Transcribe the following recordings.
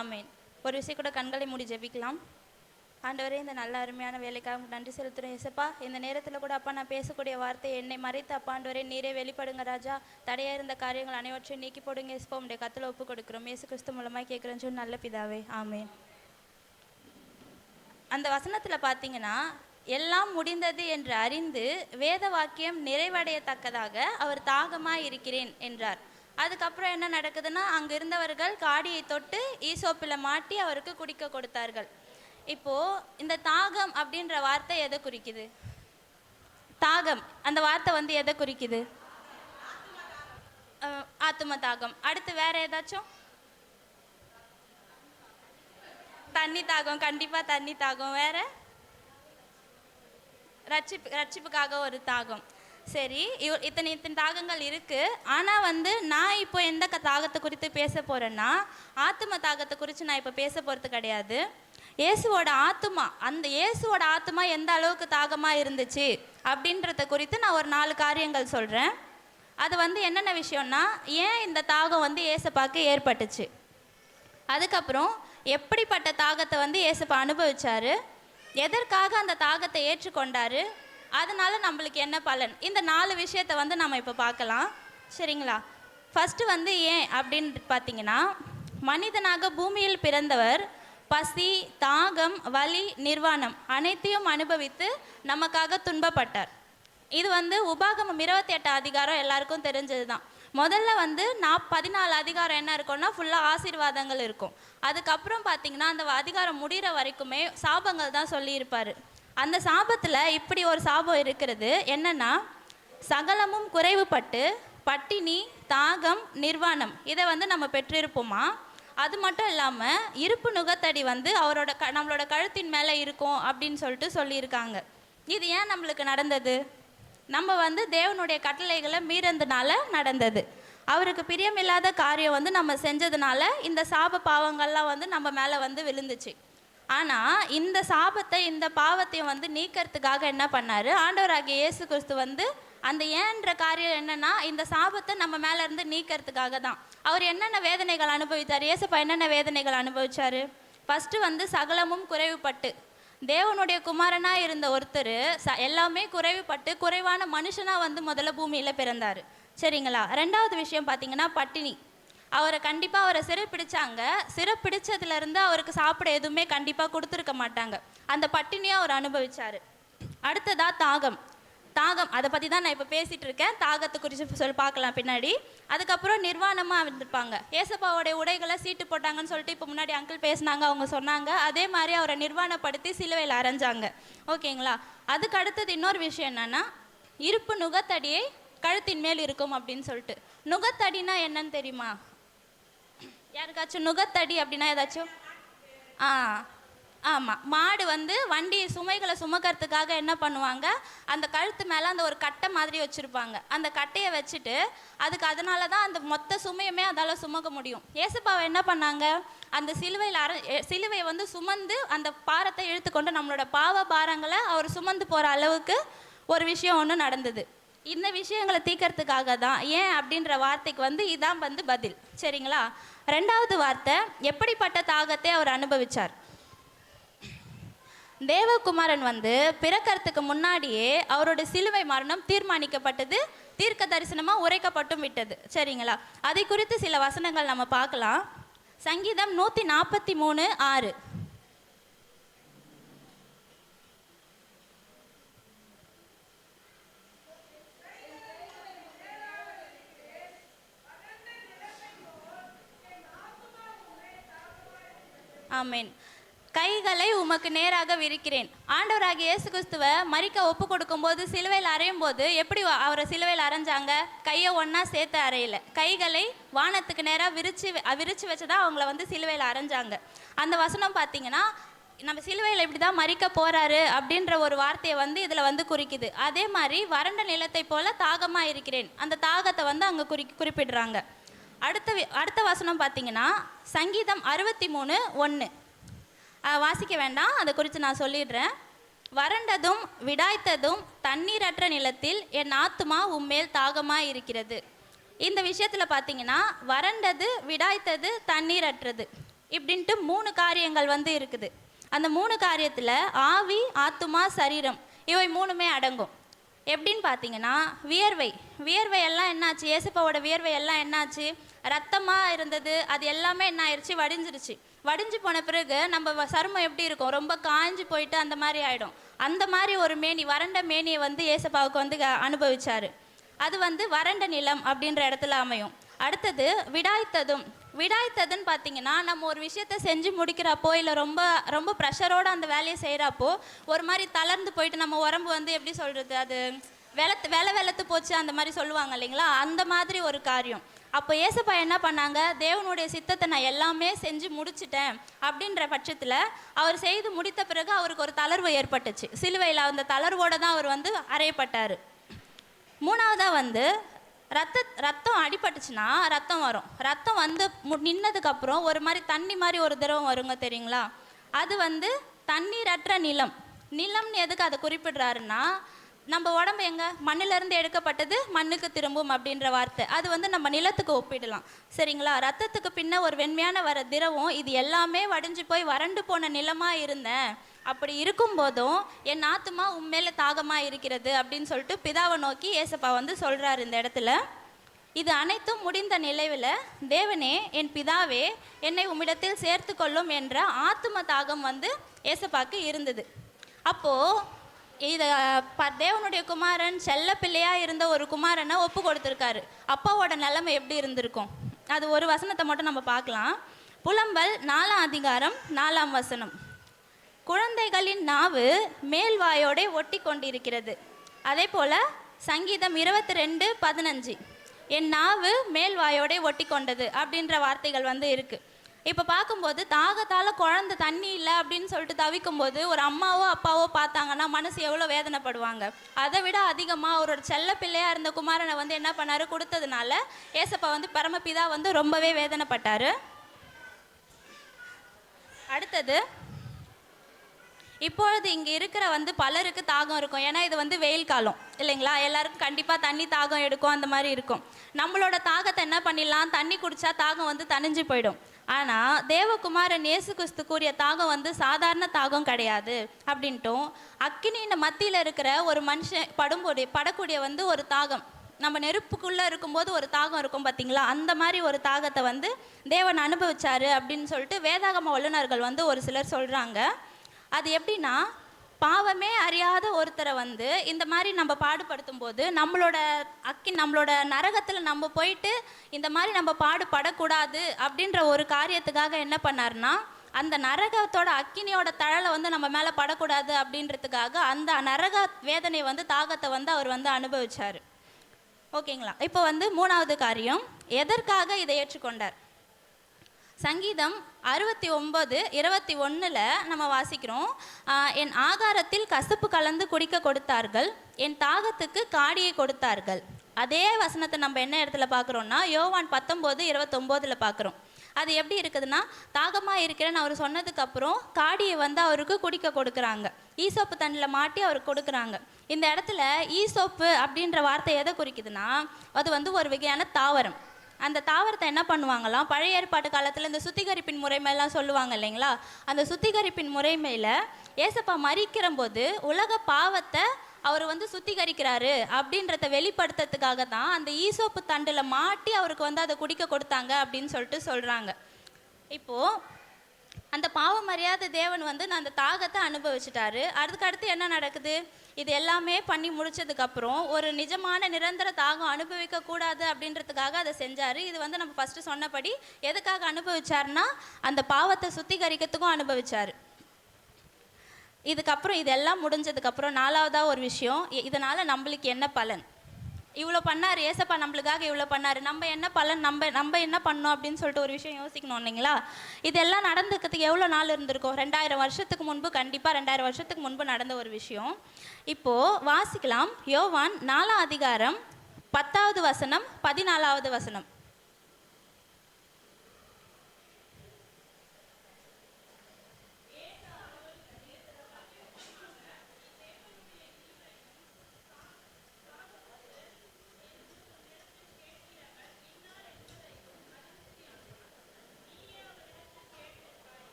ஆமேன். ஒரு விஷயம் கூட கண்களை மூடி ஜெபிக்கலாம். ஆண்டவரே, இந்த நல்ல அருமையான வேலைக்காக நன்றி செலுத்துகிறேன் இயேசப்பா. இந்த நேரத்தில் கூட அப்பா நான் பேசக்கூடிய வார்த்தை என்னை மறைத்து அப்பா ஆண்டவரே நீரே வெளிப்படுங்க ராஜா. தடையாக இருந்த காரியங்கள் அனைவற்றையும் நீக்கி போடுங்க இயேசுப்பா. உடைய கத்தில் ஒப்பு கொடுக்குறோம். இயேசு கிறிஸ்து மூலமாக கேட்குறேன்னு சொல்லி நல்ல பிதாவே, ஆமேன். அந்த வசனத்தில் பார்த்தீங்கன்னா, எல்லாம் முடிந்தது என்று அறிந்து வேத வாக்கியம் நிறைவடையத்தக்கதாக அவர் தாகமாக இருக்கிறேன் என்றார். அதுக்கப்புறம் என்ன நடக்குதுன்னா, அங்கே இருந்தவர்கள் காடியை தொட்டு ஈசோப்பில் மாட்டி அவருக்கு குடிக்க கொடுத்தார்கள். இப்போது இந்த தாகம் அப்படின்ற வார்த்தை எதை குறிக்குது? தாகம் அந்த வார்த்தை வந்து எதை குறிக்குது? ஆத்தும தாகம். அடுத்து வேற ஏதாச்சும்? தண்ணி தாகம், கண்டிப்பாக தண்ணி தாகம். வேற ரட்சிப்புக்காக ஒரு தாகம். சரி, இத்தனை தாகங்கள் இருக்குது. ஆனால் வந்து நான் இப்போ எந்த தாகத்தை குறித்து பேச போகிறேன்னா, ஆத்தும தாகத்தை குறித்து நான் இப்போ பேச போகிறது கிடையாது. இயேசுவோட ஆத்துமா, அந்த இயேசுவோட ஆத்துமா எந்த அளவுக்கு தாகமாக இருந்துச்சு அப்படின்றத குறித்து நான் ஒரு 4 காரியங்கள் சொல்கிறேன். அது வந்து என்னென்ன விஷயம்னா, ஏன் இந்த தாகம் வந்து இயேசப்பாக்கு ஏற்பட்டுச்சு, அதுக்கப்புறம் எப்படிப்பட்ட தாகத்தை வந்து இயேசப்பா அனுபவிச்சார், எதற்காக அந்த தாகத்தை ஏற்றுக்கொண்டார், அதனால நம்மளுக்கு என்ன பலன், இந்த 4 விஷயத்தை வந்து நம்ம இப்போ பார்க்கலாம். சரிங்களா? ஃபஸ்ட்டு வந்து ஏன் அப்படின்னு பார்த்தீங்கன்னா, மனிதனாக பூமியில் பிறந்தவர் பசி, தாகம், வலி, நிர்வாணம் அனைத்தையும் அனுபவித்து நமக்காக துன்பப்பட்டார். இது வந்து உபாகமம் 28 அதிகாரம் எல்லாருக்கும் தெரிஞ்சது தான். முதல்ல வந்து 14 அதிகாரம் என்ன இருக்கும்னா ஃபுல்லாக ஆசீர்வாதங்கள் இருக்கும். அதுக்கப்புறம் பார்த்தீங்கன்னா அந்த அதிகாரம் முடிகிற வரைக்குமே சாபங்கள் தான் சொல்லியிருப்பார். அந்த சாபத்தில் இப்படி ஒரு சாபம் இருக்கிறது என்னென்னா, சகலமும் குறைவுபட்டு பட்டினி, தாகம், நிர்வாணம் இதை வந்து நம்ம பெற்றிருப்போமா. அது மட்டும் இல்லாமல் இருப்பு நுகத்தடி வந்து அவரோட நம்மளோட கழுத்தின் மேலே இருக்கும் அப்படின்னு சொல்லிட்டு சொல்லியிருக்காங்க. இது ஏன் நம்மளுக்கு நடந்தது? நம்ம வந்து தேவனுடைய கட்டளைகளை மீறதுனால நடந்தது. அவருக்கு பிரியமில்லாத காரியம் வந்து நம்ம செஞ்சதுனால இந்த சாப பாவங்கள்லாம் வந்து நம்ம மேலே வந்து விழுந்துச்சு. ஆனால் இந்த சாபத்தை, இந்த பாவத்தையும் வந்து நீக்கிறதுக்காக என்ன பண்ணார் ஆண்டவராகிய இயேசு கிறிஸ்து வந்து, அந்த ஏன்ற காரியம் என்னென்னா இந்த சாபத்தை நம்ம மேலேருந்து நீக்கிறதுக்காக தான். அவர் என்னென்ன வேதனைகள் அனுபவித்தார், இயேசுப்பா என்னென்ன வேதனைகள் அனுபவித்தார்? ஃபஸ்ட்டு வந்து சகலமும் குறைவுபட்டு, தேவனுடைய குமாரனாக இருந்த ஒருத்தர் எல்லாமே குறைவுபட்டு குறைவான மனுஷனாக வந்து முதல்ல பூமியில் பிறந்தார். சரிங்களா? ரெண்டாவது விஷயம் பார்த்தீங்கன்னா பட்டினி. அவரை கண்டிப்பாக அவரை சிறைப்பிடிச்சாங்க. சிறைப்பிடிச்சதுலேருந்து அவருக்கு சாப்பிட எதுவுமே கண்டிப்பாக கொடுத்துருக்க மாட்டாங்க. அந்த பட்டினியை அவர் அனுபவித்தார். அடுத்ததாக தாகம். தாகம் அதை பற்றி தான் நான் இப்போ பேசிகிட்டு இருக்கேன். தாகத்தை குறித்து சொல்லி பார்க்கலாம் பின்னாடி. அதுக்கப்புறம் நிர்வாணமாக இருந்திருப்பாங்க. ஏசப்பாவோடைய உடைகளை சீட்டு போட்டாங்கன்னு சொல்லிட்டு இப்போ முன்னாடி அங்கிள் பேசினாங்க, அவங்க சொன்னாங்க. அதே மாதிரி அவரை நிர்வாணப்படுத்தி சிலுவையில் அரைஞ்சாங்க. ஓகேங்களா? அதுக்கு அடுத்தது இன்னொரு விஷயம் என்னென்னா, இருப்பு நுகத்தடியை கழுத்தின் மேல் இருக்கும் அப்படின்னு சொல்லிட்டு. நுகத்தடினா என்னன்னு தெரியுமா யாருக்காச்சும்? நுகத்தடி அப்படின்னா ஏதாச்சும்? ஆமாம், மாடு வந்து வண்டி சுமைகளை சுமக்கிறதுக்காக என்ன பண்ணுவாங்க, அந்த கழுத்து மேலே அந்த ஒரு கட்டை மாதிரி வச்சுருப்பாங்க. அந்த கட்டையை வச்சுட்டு அதுக்கு அதனால தான் அந்த மொத்த சுமையுமே அதால் சுமக்க முடியும். ஏசப்பாவை என்ன பண்ணாங்க, அந்த சிலுவையை வந்து சுமந்து அந்த பாரத்தை இழுத்துக்கொண்டு நம்மளோட பாவ பாரங்களை அவர் சுமந்து போகிற அளவுக்கு ஒரு விஷயம் ஒன்று நடந்தது. இந்த விஷயங்களை தீர்க்கறதுக்காக தான். ஏன் அப்படின்ற வார்த்தைக்கு வந்து இதான் வந்து பதில். சரிங்களா? ரெண்டாவது வார்த்தை, எப்படிப்பட்ட தாகத்தை அவர் அனுபவித்தார். தேவகுமாரன் வந்து பிறக்கிறதுக்கு முன்னாடியே அவரோட சிலுவை மரணம் தீர்மானிக்கப்பட்டது, தீர்க்க தரிசனமாக உரைக்கப்பட்டும் விட்டது. சரிங்களா? அதை குறித்து சில வசனங்கள் நம்ம பார்க்கலாம். சங்கீதம் 143:6. ஆமேன். கைகளை உமக்கு நேராக விரிக்கிறேன். ஆண்டவராகிய இயேசு கிறிஸ்துவை மரிக்க ஒப்பு கொடுக்கும்போது சிலுவையில் அறையும் போது எப்படி அவரை சிலுவையில் அரைஞ்சாங்க? கையை ஒன்றா சேர்த்து அறையில, கைகளை வானத்துக்கு நேராக விரிச்சு வச்சுதான் அவங்கள வந்து சிலுவையில் அரைஞ்சாங்க. அந்த வசனம் பார்த்தீங்கன்னா நம்ம சிலுவையில் இப்படி தான் மரிக்க போகிறாரு அப்படின்ற ஒரு வார்த்தையை வந்து இதில் வந்து குறிக்குது. அதே மாதிரி வறண்ட நிலத்தை போல தாகமாக இருக்கிறேன், அந்த தாகத்தை வந்து அங்கே குறிப்பிடுறாங்க. அடுத்த வசனம் பார்த்தீங்கன்னா சங்கீதம் 63:1. வாசிக்க வேண்டாம், அதை குறித்து நான் சொல்லிடுறேன். வறண்டதும் விடாய்த்ததும் தண்ணீரற்ற நிலத்தில் என் ஆத்துமா உம்மேல் தாகமாக இருக்கிறது. இந்த விஷயத்தில் பார்த்தீங்கன்னா வறண்டது, விடாய்த்தது, தண்ணீரற்றது. இப்படின்ட்டு 3 காரியங்கள் வந்து இருக்குது. அந்த 3 காரியத்தில் ஆவி, ஆத்துமா, சரீரம் இவை 3மே அடங்கும். எப்படின்னு பார்த்தீங்கன்னா, வியர்வை வியர்வை எல்லாம் என்னாச்சு, ஏசப்பாவோட வியர்வை எல்லாம் என்னாச்சு, ரத்தமாக இருந்தது, அது எல்லாமே என்ன ஆயிடுச்சு, வடிஞ்சிருச்சு. வடிஞ்சு போன பிறகு நம்ம சருமம் எப்படி இருக்கும், ரொம்ப காஞ்சி போயிட்டு அந்த மாதிரி ஆகிடும். அந்த மாதிரி ஒரு மேனி, வறண்ட மேனியை வந்து ஏசப்பாவுக்கு வந்து அனுபவிச்சார். அது வந்து வறண்ட நிலம் அப்படின்ற இடத்துல அமையும். அடுத்தது விடாய்த்ததும். விடாய்த்ததுன்னு பார்த்தீங்கன்னா, நம்ம ஒரு விஷயத்த செஞ்சு முடிக்கிறப்போ இல்லை ரொம்ப ரொம்ப ப்ரெஷரோடு அந்த வேலையை செய்கிறப்போ ஒரு மாதிரி தளர்ந்து போயிட்டு நம்ம உடம்பு வந்து எப்படி சொல்கிறது, அது வெளத்து போச்சு அந்த மாதிரி சொல்லுவாங்க இல்லைங்களா, அந்த மாதிரி ஒரு காரியம். அப்போ ஏசப்பா என்ன பண்ணாங்க, தேவனுடைய சித்தத்தை நான் எல்லாமே செஞ்சு முடிச்சிட்டேன் அப்படின்ற பட்சத்தில் அவர் செய்து முடித்த பிறகு அவருக்கு ஒரு தளர்வு ஏற்பட்டுச்சு. சிலுவையில் அந்த தளர்வோடு தான் அவர் வந்து அறையப்பட்டார். 3வதாக வந்து ரத்தம் அடிபட்டுச்சுன்னா ரத்தம் வரும். ரத்தம் வந்து நின்னதுக்கப்புறம் ஒரு மாதிரி தண்ணி மாதிரி ஒரு திரவம் வருங்க, தெரியுங்களா? அது வந்து தண்ணீரற்ற நிலம். நிலம்னு எதுக்கு அதை குறிப்பிடுறாருன்னா, நம்ம உடம்பு எங்கே மண்ணிலேருந்து எடுக்கப்பட்டது மண்ணுக்கு திரும்பும் அப்படின்ற வார்த்தை, அது வந்து நம்ம நிலத்துக்கு ஒப்பிடலாம், சரிங்களா? ரத்தத்துக்கு பின்ன ஒரு வெண்மையான வர திரவம், இது எல்லாமே வடிஞ்சு போய் வறண்டு போன நிலமாக இருந்தேன். அப்படி இருக்கும்போதும் என் ஆத்துமா உண்மையில தாகமாக இருக்கிறது அப்படின்னு சொல்லிட்டு பிதாவை நோக்கி ஏசப்பா வந்து சொல்கிறார் இந்த இடத்துல. இது அனைத்தும் முடிந்த நிலைவில் தேவனே, என் பிதாவே, என்னை உம்மிடத்தில் சேர்த்து கொள்ளும் என்ற ஆத்தும தாகம் வந்து ஏசப்பாக்கு இருந்தது. அப்போது இதை தேவனுடைய குமாரன் செல்ல பிள்ளையாக இருந்த ஒரு குமாரனை ஒப்பு கொடுத்துருக்காரு. அப்பாவோட நிலைமை எப்படி இருந்திருக்கும், அது ஒரு வசனத்தை மட்டும் நம்ம பார்க்கலாம். புலம்பல் 4ஆம் அதிகாரம் 4ஆம் வசனம். குழந்தைகளின் நாவு மேல்வாயோட ஒட்டி கொண்டிருக்கிறது. அதே போல் சங்கீதம் 22:15, என் நாவு மேல்வாயோட ஒட்டி கொண்டது அப்படின்ற வார்த்தைகள் வந்து இருக்குது. இப்போ பார்க்கும்போது தாகத்தால் குழந்தை தண்ணி இல்லை அப்படின்னு சொல்லிட்டு தவிக்கும்போது ஒரு அம்மாவோ அப்பாவோ பார்த்தாங்கன்னா மனசு எவ்வளோ வேதனைப்படுவாங்க. அதை விட அதிகமாக அவரோட செல்ல பிள்ளையாக இருந்த குமாரனை வந்து என்ன பண்ணார், கொடுத்ததுனால ஏசப்பா வந்து பரமபிதா வந்து ரொம்பவே வேதனைப்பட்டார். அடுத்தது, இப்பொழுது இங்கே இருக்கிற வந்து பலருக்கு தாகம் இருக்கும். ஏன்னா இது வந்து வெயில் காலம் இல்லைங்களா, எல்லாருக்கும் கண்டிப்பாக தண்ணி தாகம் எடுக்கும், அந்த மாதிரி இருக்கும். நம்மளோட தாகத்தை என்ன பண்ணிடலாம், தண்ணி குடித்தா தாகம் வந்து தணிஞ்சு போயிடும். ஆனால் தேவகுமாரன் இயேசு கிறிஸ்து கூறிய தாகம் வந்து சாதாரண தாகம் கிடையாது அப்படின்ட்டும், அக்கினியின் மத்தியில் இருக்கிற ஒரு மனுஷன் படக்கூடிய வந்து ஒரு தாகம், நம்ம நெருப்புக்குள்ளே இருக்கும்போது ஒரு தாகம் இருக்கும் பார்த்தீங்களா, அந்த மாதிரி ஒரு தாகத்தை வந்து தேவன் அனுபவிச்சார் அப்படின்னு சொல்லிட்டு வேதாகம வல்லுநர்கள் வந்து ஒரு சிலர் சொல்கிறாங்க. அது எப்படின்னா, பாவமே அறியாத ஒருத்தரை வந்து இந்த மாதிரி நம்ம பாடுபடுத்தும் போது நம்மளோட நரகத்தில் நம்ம போயிட்டு இந்த மாதிரி நம்ம பாடுபடக்கூடாது அப்படின்ற ஒரு காரியத்துக்காக என்ன பண்ணார்னா, அந்த நரகத்தோட அக்கினியோட தழலை வந்து நம்ம மேலே படக்கூடாது அப்படின்றதுக்காக அந்த நரக வேதனை வந்து தாகத்தை வந்து அவர் வந்து அனுபவிச்சார். ஓகேங்களா? இப்போ வந்து 3வது காரியம், எதற்காக இதை ஏற்றுக்கொண்டார். சங்கீதம் 69:21 நம்ம வாசிக்கிறோம், என் ஆகாரத்தில் கசப்பு கலந்து குடிக்க கொடுத்தார்கள், என் தாகத்துக்கு காடியை கொடுத்தார்கள். அதே வசனத்தை நம்ம என்ன இடத்துல பார்க்குறோன்னா, யோவான் 19:29 பார்க்குறோம். அது எப்படி இருக்குதுன்னா, தாகமாக இருக்கிறேன்னு அவர் சொன்னதுக்கப்புறம் காடியை வந்து அவருக்கு குடிக்க கொடுக்குறாங்க, ஈசோப்பு தண்ணியில் மாட்டி அவருக்கு கொடுக்குறாங்க. இந்த இடத்துல ஈசோப்பு அப்படின்ற வார்த்தை எதை குறிக்குதுன்னா, அது வந்து ஒரு வகையான தாவரம். அந்த தாவரத்தை என்ன பண்ணுவாங்களாம், பழைய ஏற்பாட்டு காலத்தில் இந்த சுத்திகரிப்பின் முறைமையெல்லாம் சொல்லுவாங்க இல்லைங்களா, அந்த சுத்திகரிப்பின் முறைமையில் ஏசப்பா மரிக்கிற போது உலக பாவத்தை அவர் வந்து சுத்திகரிக்கிறாரு அப்படின்றத வெளிப்படுத்துறதுக்காக தான் அந்த ஈசோப்பு தண்டில் மாட்டி அவருக்கு வந்து அதை குடிக்க கொடுத்தாங்க அப்படின்னு சொல்லிட்டு சொல்கிறாங்க. இப்போது அந்த பாவம் அறியாத தேவன் வந்து நான் அந்த தாகத்தை அனுபவிச்சிட்டாரு. அதுக்கடுத்து என்ன நடக்குது, இது எல்லாமே பண்ணி முடிச்சதுக்கப்புறம் ஒரு நிஜமான நிரந்தர தாகம் அனுபவிக்க கூடாது அப்படின்றதுக்காக அதை செஞ்சார். இது வந்து நம்ம ஃபஸ்ட்டு சொன்னபடி எதுக்காக அனுபவிச்சார்னா, அந்த பாவத்தை சுத்திகரிக்கிறதுக்கும் அனுபவிச்சார். இதுக்கப்புறம் இதெல்லாம் முடிஞ்சதுக்கப்புறம் 4வதாக ஒரு விஷயம், இதனால் நம்மளுக்கு என்ன பலன். இவ்வளோ பண்ணார் ஏசப்பா, நம்மளுக்காக இவ்வளோ பண்ணார், நம்ம என்ன பலன், நம்ம என்ன பண்ணோம் அப்படின்னு சொல்லிட்டு ஒரு விஷயம் யோசிக்கணும் இல்லைங்களா. இதெல்லாம் நடந்துக்கிறதுக்கு எவ்வளோ நாள் இருந்திருக்கும், 2000 வருஷத்துக்கு முன்பு, கண்டிப்பாக 2000 வருஷத்துக்கு முன்பு நடந்த ஒரு விஷயம். இப்போது வாசிக்கலாம், யோவான் 4ஆம் அதிகாரம் 10வது வசனம் 14வது வசனம்.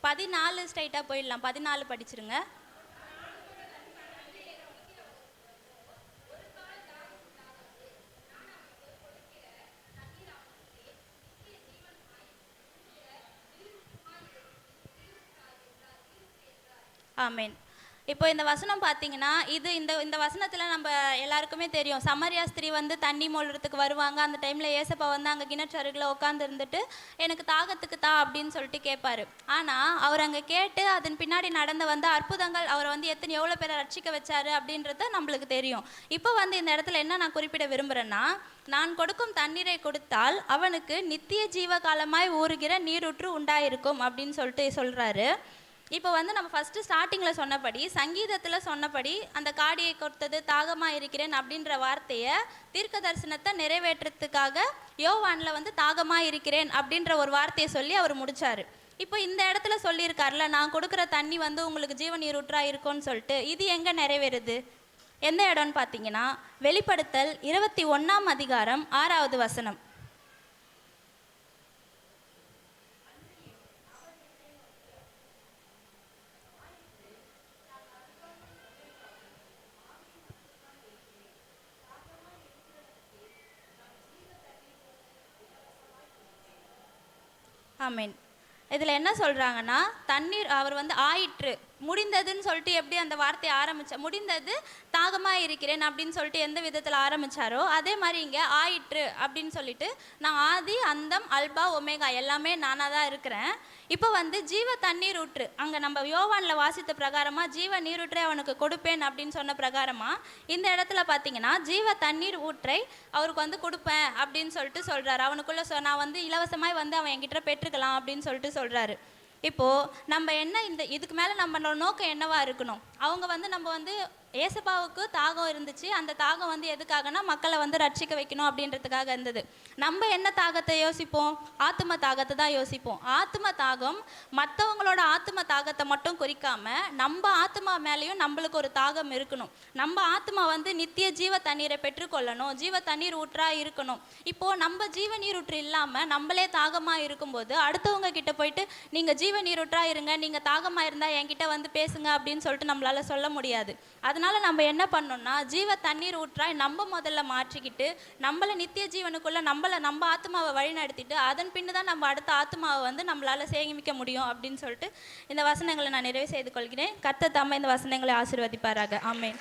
14 ஸ்ட்ரைட்டாக போயிடலாம். 14 படிச்சிருங்க. ஆமேன். இப்போ இந்த வசனம் பார்த்தீங்கன்னா, இது இந்த இந்த வசனத்தில் நம்ம எல்லாருக்குமே தெரியும். சமரியா ஸ்திரீ வந்து தண்ணி மோல்றதுக்கு வருவாங்க. அந்த டைமில் ஏசப்பா வந்து அங்கே கிணற்று அருகில் உட்காந்து இருந்துட்டு, எனக்கு தாகத்துக்கு தா அப்படின்னு சொல்லிட்டு கேட்பாரு. ஆனால் அவர் அங்கே கேட்டு அதன் பின்னாடி நடந்த வந்து அற்புதங்கள், அவர் வந்து எவ்வளோ பேரை ரட்சிக்க வச்சாரு அப்படின்றத நம்மளுக்கு தெரியும். இப்போ வந்து இந்த இடத்துல என்ன நான் குறிப்பிட விரும்புகிறேன்னா, நான் கொடுக்கும் தண்ணீரை கொடுத்தால் அவனுக்கு நித்திய ஜீவ காலமாய் ஊறுகிற நீரூற்று உண்டாயிருக்கும் அப்படின்னு சொல்லிட்டு சொல்கிறாரு. இப்போ வந்து நம்ம ஃபஸ்ட்டு ஸ்டார்டிங்கில் சொன்னபடி, சங்கீதத்தில் சொன்னபடி அந்த காடியை கொடுத்தது தாகமாக இருக்கிறேன் அப்படின்ற வார்த்தையை தீர்க்க தரிசனத்தை நிறைவேற்றத்துக்காக யோவானில் வந்து தாகமாக இருக்கிறேன் அப்படின்ற ஒரு வார்த்தையை சொல்லி அவர் முடித்தார். இப்போ இந்த இடத்துல சொல்லியிருக்காருல, நான் கொடுக்குற தண்ணி வந்து உங்களுக்கு ஜீவ நீரூற்றாக இருக்கும்னு சொல்லிட்டு, இது எங்கே நிறைவேறுது? எந்த இடம்னு பார்த்தீங்கன்னா, வெளிப்படுத்தல் 21ஆம் அதிகாரம் 6வது வசனம். ஆமீன். இதில் என்ன சொல்கிறாங்கன்னா, தண்ணீர் அவர் வந்து ஆயிற்று முடிந்ததுன்னு சொல்லிட்டு எப்படி அந்த வார்த்தையை முடிந்தது தாகமாக இருக்கிறேன் அப்படின்னு சொல்லிட்டு எந்த விதத்தில் ஆரம்பித்தாரோ, அதே மாதிரி இங்கே ஆயிற்று அப்படின்னு சொல்லிட்டு, நான் ஆதி அந்தம் அல்பா ஒமேகா எல்லாமே நானாக தான் இருக்கிறேன். இப்போ வந்து ஜீவ தண்ணீர் ஊற்று, அங்கே நம்ம யோவானில் வாசித்த பிரகாரமாக ஜீவ நீரூற்றை அவனுக்கு கொடுப்பேன் அப்படின்னு சொன்ன பிரகாரமாக இந்த இடத்துல பார்த்தீங்கன்னா ஜீவ தண்ணீர் ஊற்றை அவருக்கு வந்து கொடுப்பேன் அப்படின்னு சொல்லிட்டு சொல்கிறாரு. அவனுக்குள்ளே நான் வந்து இலவசமாய் வந்து அவன் என்கிட்ட பெற்றுக்கலாம் அப்படின்னு சொல்லிட்டு சொல்கிறாரு. இப்போது நம்ம என்ன இதுக்கு மேலே நம்மளோட நோக்கம் என்னவா இருக்கணும்? அவங்க வந்து நம்ம வந்து ஏசப்பாவுக்கு தாகம் இருந்துச்சு. அந்த தாகம் வந்து எதுக்காகனா மக்களை வந்து ரட்சிக்க வைக்கணும் அப்படின்றதுக்காக இருந்தது. நம்ம என்ன தாகத்தை யோசிப்போம்? ஆத்ம தாகத்தை தான் யோசிப்போம். ஆத்ம தாகம் மற்றவங்களோட ஆத்ம தாகத்தை மட்டும் குறிக்காம நம்ம ஆத்மா மேலேயும் நம்மளுக்கு ஒரு தாகம் இருக்கணும். நம்ம ஆத்மா வந்து நித்திய ஜீவ தண்ணீரை பெற்றுக்கொள்ளணும், ஜீவ தண்ணீர் ஊற்றா இருக்கணும். இப்போது நம்ம ஜீவ நீரூற்று இல்லாமல் நம்மளே தாகமாக இருக்கும்போது அடுத்தவங்க கிட்ட போயிட்டு நீங்கள் ஜீவ நீரூற்றா இருங்க, நீங்கள் தாகமாக இருந்தால் என்கிட்ட வந்து பேசுங்க அப்படின்னு சொல்லிட்டு நம்மளால சொல்ல முடியாது. அதனால நம்ம என்ன பண்ணோம்னா, ஜீவ தண்ணீர் ஊற்றாய் நம்ம முதல்ல மாற்றிக்கிட்டு நம்மளை நித்திய ஜீவனுக்குள்ள நம்ம ஆத்மாவை வழி நடத்திட்டு அதன் பின்னு தான் நம்ம அடுத்த ஆத்மாவை வந்து நம்மளால சேமிக்க முடியும் அப்படின்னு சொல்லிட்டு இந்த வசனங்களை நான் நிறைவு செய்து கொள்கிறேன். கர்த்தர் தாமே இந்த வசனங்களை ஆசீர்வதிப்பாராக. ஆமென்.